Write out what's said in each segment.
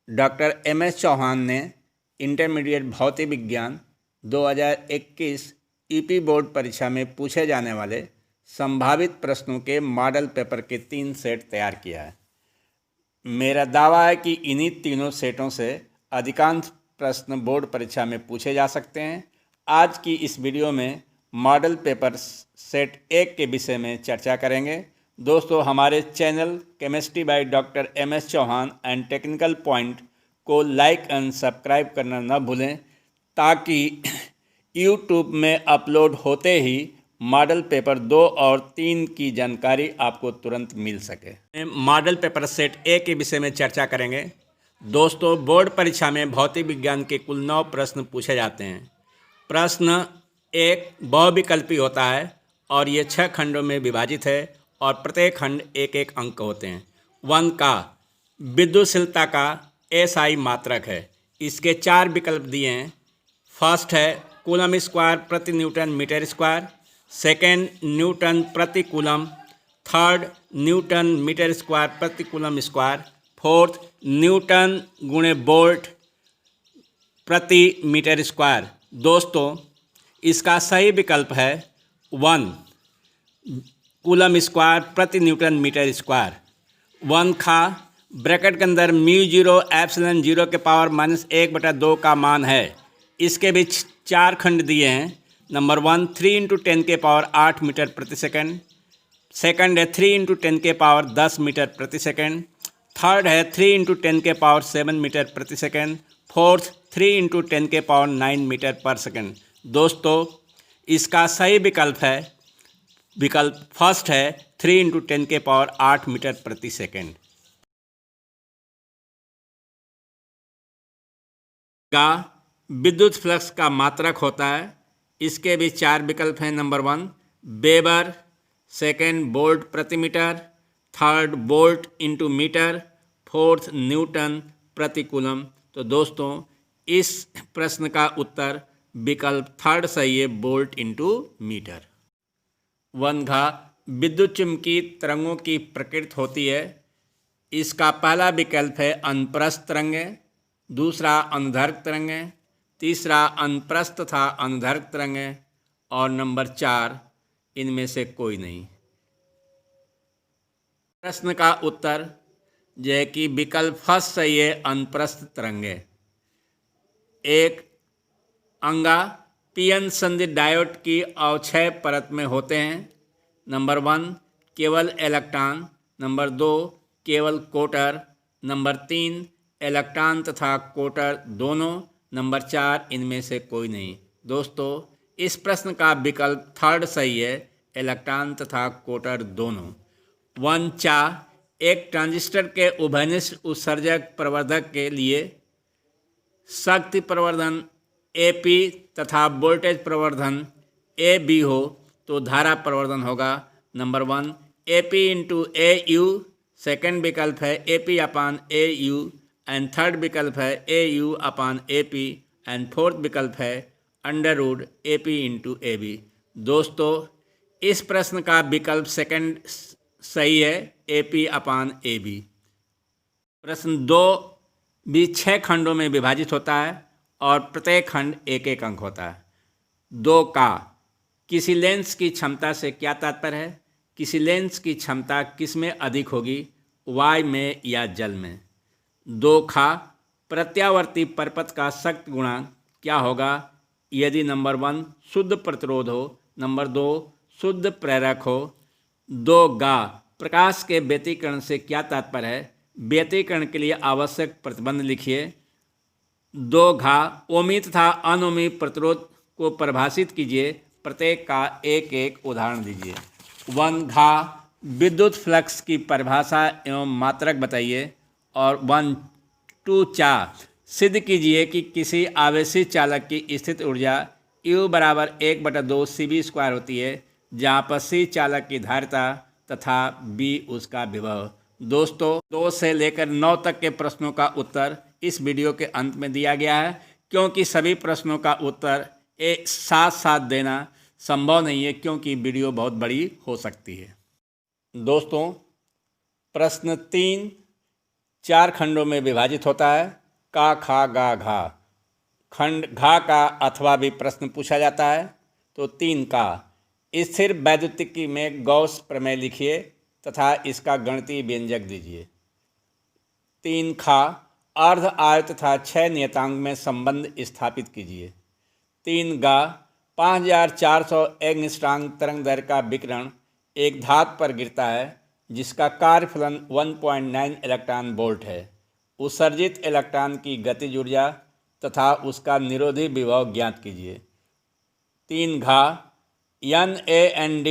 Doctor M S. Chauhan ने intermediate भौतिक विज्ञान 2021 यूपी बोर्ड परीक्षा में पूछे जाने वाले संभावित प्रश्नों के मॉडल पेपर के 3 सेट तैयार किया है। मेरा दावा है कि इन्हीं तीनों सेटों से अधिकांश प्रश्न बोर्ड परीक्षा में पूछे जा सकते हैं। आज की इस वीडियो में मॉडल पेपर सेट 1 के विषय में चर्चा करेंगे। दोस्तों, हमारे channel chemistry by doctor M S. Chauhan and technical point को लाइक एंड सब्सक्राइब करना न भूलें ताकि यूट्यूब में अपलोड होते ही मॉडल पेपर 2 और 3 की जानकारी आपको तुरंत मिल सके। मॉडल पेपर सेट ए के विषय में चर्चा करेंगे। दोस्तों, बोर्ड परीक्षा में भौतिक विज्ञान के कुल 9 प्रश्न पूछे जाते हैं। प्रश्न 1 बहुविकल्पी होता है और ये 6 खंडों में विभाजित है और प्रत्येक खंड एक एक अंक होते हैं। 1 का विद्युतशीलता का एसआई मात्रक है। इसके 4 विकल्प दिए हैं। फर्स्ट है कूलम स्क्वायर प्रति newton metre square, second newton प्रति coulomb, third newton metre square प्रति कूलम स्क्वायर, फोर्थ न्यूटन गुणे वोल्ट प्रति मीटर स्क्वायर। दोस्तों, इसका सही विकल्प है 1 कूलम स्क्वायर प्रति न्यूटन मीटर स्क्वायर। 1 का ब्रैकेट के अंदर μ0 एप्सिलॉन 0 के पावर -1/2 का मान है। इसके बीच 4 खंड दिए हैं। नंबर 1 3 × 10 के पावर 8 मीटर प्रति सेकंड, सेकंड है 3 × 10 के पावर 10 मीटर प्रति सेकंड, थर्ड है 3 × 10 के पावर 7 मीटर प्रति सेकंड, फोर्थ 3 × 10 के पावर 9 मीटर पर सेकंड। दोस्तों, इसका सही विकल्प फर्स्ट है 3 × 10 के पावर 8 मीटर प्रति सेकंड। का विद्युत फ्लक्स का मात्रक होता है। इसके भी 4 विकल्प हैं। नंबर 1 वेबर, सेकेंड वोल्ट प्रति metre, third volt into metre, fourth newton प्रति कूलम। तो दोस्तों, इस प्रश्न का उत्तर विकल्प थर्ड सही है, वोल्ट इंटू मीटर। 1 घा विद्युत चुम्बकीय तरंगों की प्रकृति होती है। इसका पहला विकल्प है अनुप्रस्थ तरंगें, दूसरा अनुदैर्घ्य तरंगें, तीसरा अनुप्रस्थ तथा अनुदैर्घ्य तरंगें और नंबर 4 इनमें से कोई नहीं। प्रश्न का उत्तर जो है कि विकल्प फर्स्ट सही है, अनुप्रस्थ तरंगें। एक अंगा पीएन संधि डायोड की अवक्षय परत में होते हैं। नंबर 1 केवल इलेक्ट्रॉन, नंबर 2 केवल कोटर, नंबर 3 इलेक्ट्रॉन तथा कोटर दोनों, नंबर 4 इनमें से कोई नहीं। दोस्तों, इस प्रश्न का विकल्प थर्ड सही है, इलेक्ट्रॉन तथा कोटर दोनों। 1 चा एक ट्रांजिस्टर के उभयनिष्ठ उत्सर्जक प्रवर्धक के लिए शक्ति प्रवर्धन AP तथा वोल्टेज प्रवर्धन AB हो तो धारा प्रवर्धन होगा। नंबर 1 AP × AU, सेकेंड विकल्प है AP/AU एंड थर्ड विकल्प है AU/AP एंड फोर्थ विकल्प है √AP × AB। दोस्तों, इस प्रश्न का विकल्प सेकंड सही है, AP/AB। प्रश्न 2 भी 6 खंडों में विभाजित होता है और प्रत्येक खंड एक एक अंक होता है। 2 का किसी लेंस की क्षमता से क्या तात्पर्य है? किसी लेंस की क्षमता किस में अधिक होगी, वायु में या जल में? 2 खा प्रत्यावर्ती परपथ का शक्ति गुणांक क्या होगा यदि नंबर 1 शुद्ध प्रतिरोध हो, नंबर 2 शुद्ध प्रेरक हो? 2 गा प्रकाश के व्यतिकरण से क्या तात्पर्य है? व्यतिकरण के लिए आवश्यक प्रतिबंध लिखिए। 2 घा ओमी तथा अनोमी प्रतिरोध को परिभाषित कीजिए। प्रत्येक का एक एक उदाहरण दीजिए। 1 घा विद्युत फ्लक्स की परिभाषा एवं मात्रक बताइए। और 1-2 चा सिद्ध कीजिए कि किसी आवेशी चालक की स्थित ऊर्जा U = 1/2 CV² होती है, जहाँ पर C चालक की धारिता तथा B उसका विभव। दोस्तों, 2 से लेकर 9 तक के प्रश्नों का उत्तर इस वीडियो के अंत में दिया गया है, क्योंकि सभी प्रश्नों का उत्तर एक साथ साथ देना संभव नहीं है, क्योंकि वीडियो बहुत बड़ी हो सकती है। दोस्तों, प्रश्न 3 4 खंडों में विभाजित होता है। का, खा, गा, घा। खंड घा का अथवा भी प्रश्न पूछा जाता है। तो 3 का, स्थिर वैद्युतिकी में गॉस प्रमेय लिखिए तथा इसका गणितीय व्यंजक दीजिए। 3 खा, अर्ध आयु तथा 6 नियतांक में संबंध स्थापित कीजिए। 3 गा, 5400 एंगस्ट्रॉम तरंग दैर्घ्य का विकिरण एक धातु पर गिरता है जिसका कार्यफलन 1.9 इलेक्ट्रॉन वोल्ट है। उत्सर्जित इलेक्ट्रॉन की गतिज ऊर्जा तथा उसका निरोधी विभव ज्ञात कीजिए। 3 घा, NaND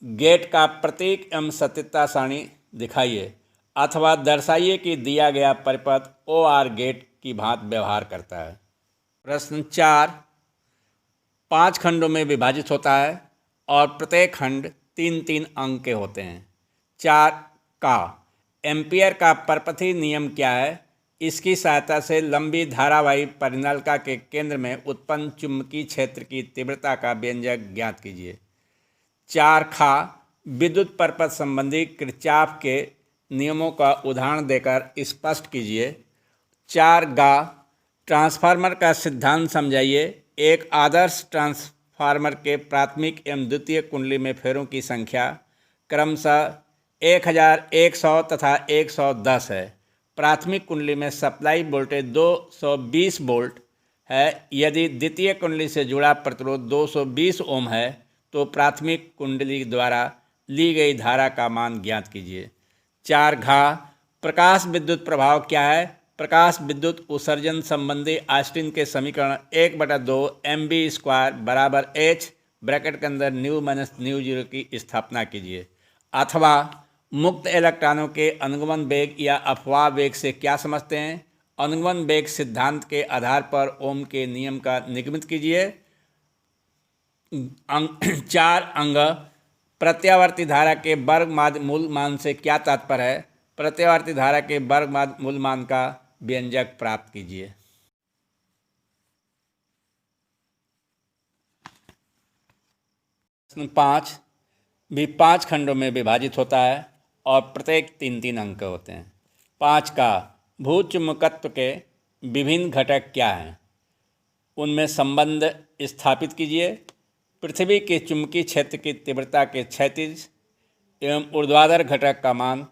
गेट का प्रतीक एवं सत्यता सारणी दिखाइए अथवा दर्शाइए कि दिया गया परिपथ OR गेट की भांति व्यवहार करता है। प्रश्न 4, 5 खंडों में विभाजित होता है और प्रत्येक खंड 3-3 अंक के होते हैं। 4 का, एम्पियर का परपथी नियम क्या है? इसकी सहायता से लंबी धारावाही परिनलिका के केंद्र में उत्पन्न चुंबकीय क्षेत्र की तीव्रता का व्यंजक ज्ञात कीजिए। 4 खा, विद्युत परपथ संबंधी किरचॉफ के नियमों का उदाहरण देकर स्पष्ट कीजिए। 4 गा, ट्रांसफार्मर का सिद्धांत समझाइए। एक आदर्श ट्रांसफार्मर के प्राथमिक एवं द्वितीय कुंडली में फेरों की संख्या क्रमशः 1100 तथा 110 है। प्राथमिक कुंडली में सप्लाई वोल्टेज 220 वोल्ट है। यदि द्वितीय कुंडली से जुड़ा प्रतिरोध 220 ओम है तो प्राथमिक कुंडली द्वारा ली गई धारा का मान ज्ञात कीजिए। 4 घा, प्रकाश विद्युत प्रभाव क्या है? प्रकाश विद्युत उत्सर्जन संबंधी आइंस्टीन के समीकरण 1/2 mv² बराबर h ब्रैकेट के अंदर न्यू माइनस न्यू जीरो की स्थापना कीजिए। अथवा मुक्त इलेक्ट्रॉनों के अनुगमन वेग या अपवाह वेग से क्या समझते हैं? अनुगमन वेग सिद्धांत के आधार पर ओम के नियम का निगमित कीजिए। 4 अंग, प्रत्यावर्ती धारा के वर्ग माध्य मूल मान से क्या तात्पर्य है? प्रत्यावर्ती धारा के वर्ग माध्य मूल मान का व्यंजक प्राप्त कीजिए। प्रश्न 5 भी 5 खंडों में विभाजित होता है और प्रत्येक 3-3 अंक होते हैं। 5 का, भूचुम्बकत्व के विभिन्न घटक क्या हैं? उनमें संबंध स्थापित कीजिए। पृथ्वी के चुंबकीय क्षेत्र की तीव्रता के क्षैतिज एवं ऊर्ध्वाधर घटक का मान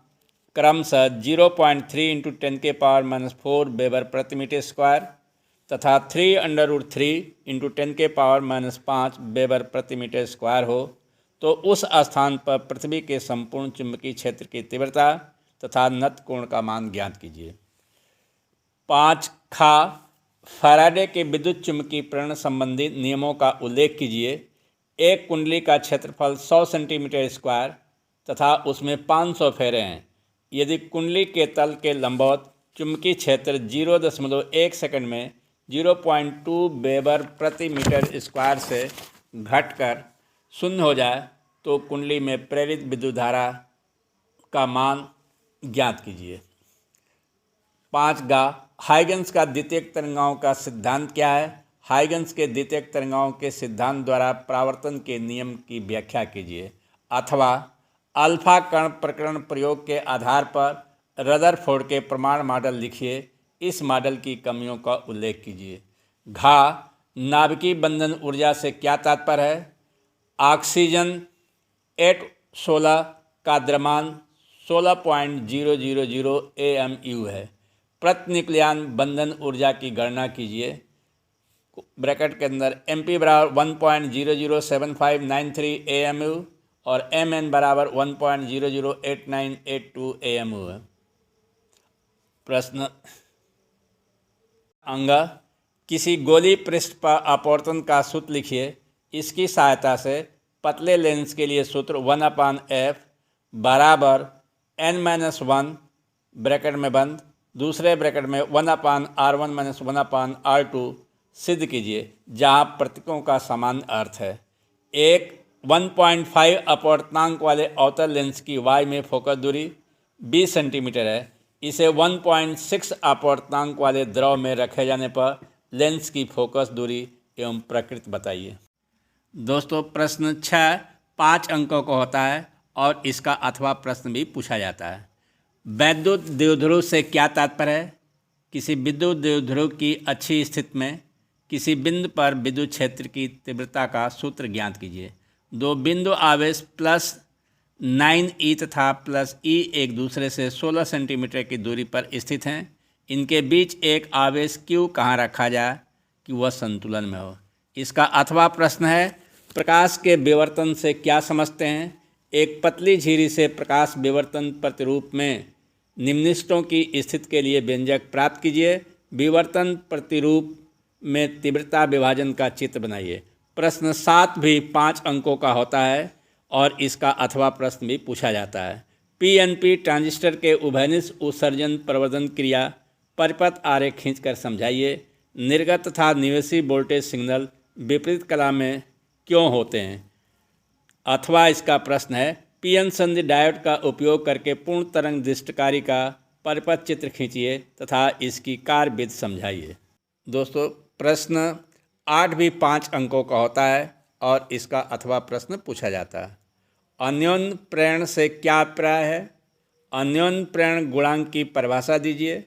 क्रमशः 0.3 × 10⁻⁻4 वेबर प्रति मीटर स्क्वायर तथा 3√3 × 10⁻⁻5 वेबर प्रति मीटर स्क्वायर हो तो उस स्थान पर पृथ्वी के संपूर्ण चुंबकीय क्षेत्र की तीव्रता तथा नत कोण का मान ज्ञात कीजिए। 5 खा, फैराडे के विद्युत चुंबकीय प्रेरण संबंधी नियमों का उल्लेख कीजिए। एक कुंडली का क्षेत्रफल 100 सेंटीमीटर स्क्वायर तथा उसमें 500 फेरे हैं। यदि कुंडली के तल के लंबवत चुंबकीय क्षेत्र 0.1 सेकंड में 0.2 वेबर प्रति मीटर स्क्वायर से घटकर शून्य हो जाए तो कुंडली में प्रेरित विद्युत धारा का मान ज्ञात कीजिए। 5 गा, हाइगन्स का द्वितीयक तरंगाओं का सिद्धांत क्या है? हाइगन्स के द्वितीयक तरंगाओं के सिद्धांत द्वारा परावर्तन के नियम की व्याख्या कीजिए। अथवा अल्फा कण प्रकरण प्रयोग के आधार पर रदरफोर्ड के प्रमाण मॉडल लिखिए। इस मॉडल की कमियों का उल्लेख कीजिए। घा, नाभिकीय बंधन ऊर्जा से क्या तात्पर्य है? ऑक्सीजन 816 का द्रव्यमान 16.000 AMU है। प्रतिन्यूक्लियन बंधन ऊर्जा की गणना कीजिए। ब्रैकेट के अंदर MP बराबर 1.007593 AMU और Mn बराबर 1.008982 AMU है। प्रश्न अंग, किसी गोली पृष्ठ पर अपवर्तन का सूत्र लिखिए। इसकी सहायता से पतले लेंस के लिए सूत्र 1/f बराबर n-1 ब्रैकेट में बंद दूसरे ब्रैकेट में 1/r1 - 1/r2 सिद्ध कीजिए जहां प्रतीकों का समान अर्थ है। एक 1.5 अपवर्तनांक वाले अवतल लेंस की वाई में फोकस दूरी 20 सेंटीमीटर है। इसे 1.6 अपवर्तनांक वाले द्रव में रखे जाने पर लेंस की फोकस दूरी एवं प्रकृति बताइए। दोस्तों, प्रश्न 6 5 अंकों का होता है और इसका अथवा प्रश्न भी पूछा जाता है। वैद्युत द्विध्रुव से क्या तात्पर्य है? किसी विद्युत द्विध्रुव की अच्छी स्थिति में किसी बिंदु पर विद्युत क्षेत्र की तीव्रता का सूत्र ज्ञात कीजिए। दो बिंदु आवेश +9e तथा +e एक दूसरे से 16 सेंटीमीटर की दूरी पर स्थित हैं। इनके बीच एक आवेश Q कहाँ रखा जाए कि वह संतुलन में हो। इसका अथवा प्रश्न है, प्रकाश के विवर्तन से क्या समझते हैं? एक पतली झिरी से प्रकाश विवर्तन प्रतिरूप में निम्नलिखितों की स्थिति के लिए व्यंजक प्राप्त कीजिए। विवर्तन प्रतिरूप में तीव्रता विभाजन का चित्र बनाइए। प्रश्न 7 भी 5 अंकों का होता है और इसका अथवा प्रश्न भी पूछा जाता है। पीएनपी ट्रांजिस्टर के उभयनिष्ठ उत्सर्जन प्रवर्धन क्रिया परिपथ आरेख खींचकर समझाइए। निर्गत तथा निवेशी वोल्टेज सिग्नल विपरीत कला में क्यों होते हैं? अथवा इसका प्रश्न है, पीएन संधि डायोड का उपयोग करके पूर्ण तरंग दृष्टिकारी का परिपथ चित्र खींचिए तथा इसकी कार्यविधि समझाइए। दोस्तों, प्रश्न 8 भी 5 अंकों का होता है और इसका अथवा प्रश्न पूछा जाता है। अन्योन्य प्रेरण से क्या अभिप्राय है? अन्योन्य प्रेरण गुणांक की परिभाषा दीजिए।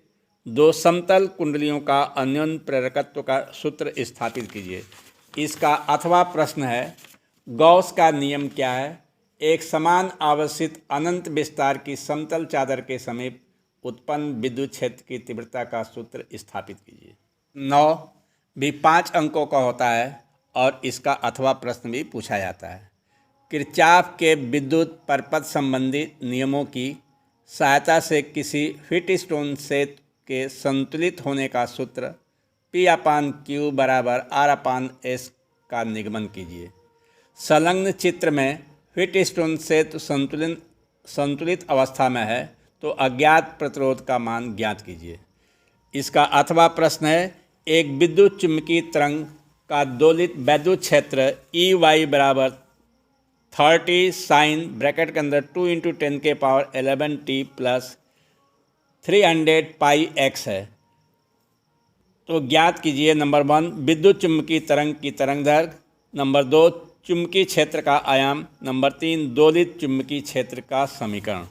दो समतल कुंडलियों का अन्योन्य प्रेरकत्व का सूत्र स्थापित कीजिए। इसका अथवा प्रश्न है, गॉस का नियम क्या है? एक समान आवर्षित अनंत विस्तार की समतल चादर के समीप उत्पन्न विद्युत क्षेत्र की तीव्रता का सूत्र स्थापित कीजिए। 9 भी 5 अंकों का होता है और इसका अथवा प्रश्न भी पूछा जाता है। किरचॉफ के विद्युत परिपथ संबंधी नियमों की सहायता से किसी व्हीटस्टोन सेतु के संतुलित होने का सूत्र P/Q बराबर R/S का निगमन कीजिए। संलग्न चित्र में व्हीटस्टोन सेतु संतुलित अवस्था में है तो अज्ञात प्रतिरोध का मान ज्ञात कीजिए। इसका अथवा प्रश्न है, एक विद्युत चुम्बकीय तरंग का दोलित वैद्युत क्षेत्र EY बराबर 30 साइन ब्रैकेट के अंदर 2 × 10⁻11t + 300 πx है। तो ज्ञात कीजिए नंबर 1 विद्युत चुम्बकीय तरंग की तरंग दैर्घ्य, नंबर 2 चुम्बकीय क्षेत्र का आयाम, नंबर 3 दोलित चुम्बकीय क्षेत्र का समीकरण।